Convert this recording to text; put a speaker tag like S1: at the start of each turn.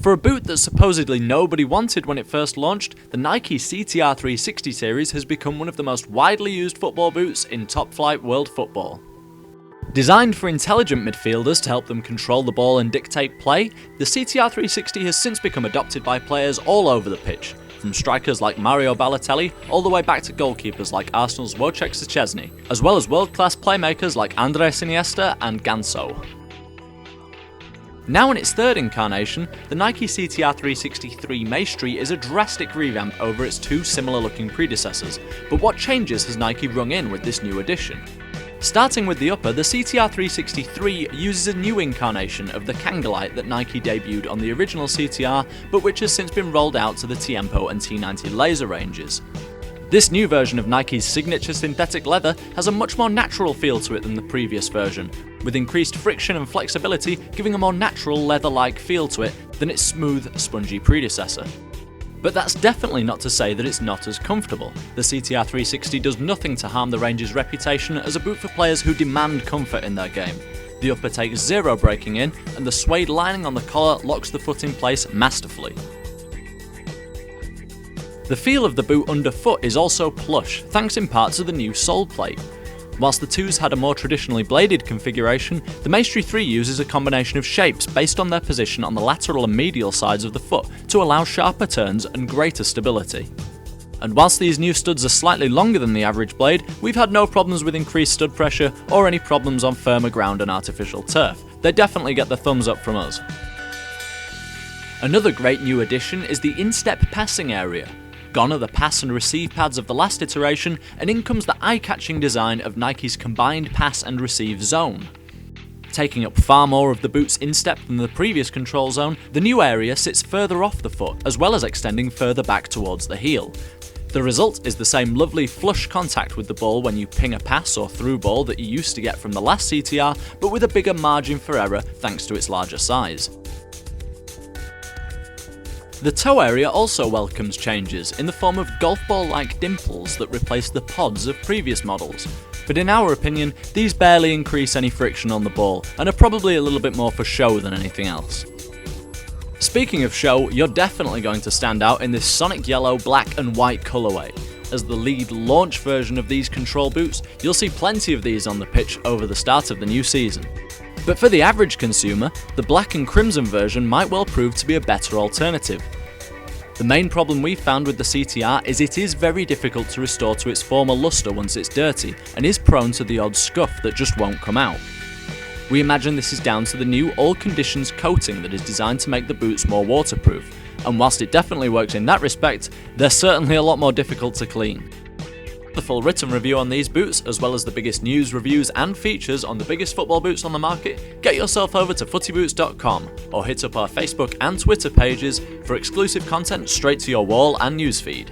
S1: For a boot that supposedly nobody wanted when it first launched, the Nike CTR360 series has become one of the most widely used football boots in top-flight world football. Designed for intelligent midfielders to help them control the ball and dictate play, the CTR360 has since become adopted by players all over the pitch, from strikers like Mario Balotelli all the way back to goalkeepers like Arsenal's Wojciech Szczesny, as well as world-class playmakers like Andres Iniesta and Ganso. Now in its third incarnation, the Nike CTR360 Maestri is a drastic revamp over its two similar-looking predecessors, but what changes has Nike rung in with this new edition? Starting with the upper, the CTR360 uses a new incarnation of the Kangalite that Nike debuted on the original CTR, but which has since been rolled out to the Tiempo and T90 laser ranges. This new version of Nike's signature synthetic leather has a much more natural feel to it than the previous version, with increased friction and flexibility giving a more natural leather-like feel to it than its smooth, spongy predecessor. But that's definitely not to say that it's not as comfortable. The CTR360 does nothing to harm the range's reputation as a boot for players who demand comfort in their game. The upper takes zero breaking in, and the suede lining on the collar locks the foot in place masterfully. The feel of the boot underfoot is also plush, thanks in part to the new sole plate. Whilst the twos had a more traditionally bladed configuration, the Maestri 3 uses a combination of shapes based on their position on the lateral and medial sides of the foot to allow sharper turns and greater stability. And whilst these new studs are slightly longer than the average blade, we've had no problems with increased stud pressure or any problems on firmer ground and artificial turf. They definitely get the thumbs up from us. Another great new addition is the Instep Passing area. Gone are the pass and receive pads of the last iteration, and in comes the eye-catching design of Nike's combined pass and receive zone. Taking up far more of the boot's instep than the previous control zone, the new area sits further off the foot, as well as extending further back towards the heel. The result is the same lovely flush contact with the ball when you ping a pass or through ball that you used to get from the last CTR, but with a bigger margin for error thanks to its larger size. The toe area also welcomes changes in the form of golf ball-like dimples that replace the pods of previous models, but in our opinion, these barely increase any friction on the ball and are probably a little bit more for show than anything else. Speaking of show, you're definitely going to stand out in this sonic yellow, black and white colourway. As the lead launch version of these control boots, you'll see plenty of these on the pitch over the start of the new season. But for the average consumer, the black and crimson version might well prove to be a better alternative. The main problem we've found with the CTR is it is very difficult to restore to its former lustre once it's dirty, and is prone to the odd scuff that just won't come out. We imagine this is down to the new all conditions coating that is designed to make the boots more waterproof, and whilst it definitely works in that respect, they're certainly a lot more difficult to clean. The full written review on these boots, as well as the biggest news, reviews and features on the biggest football boots on the market, get yourself over to Footy-Boots.com or hit up our Facebook and Twitter pages for exclusive content straight to your wall and newsfeed.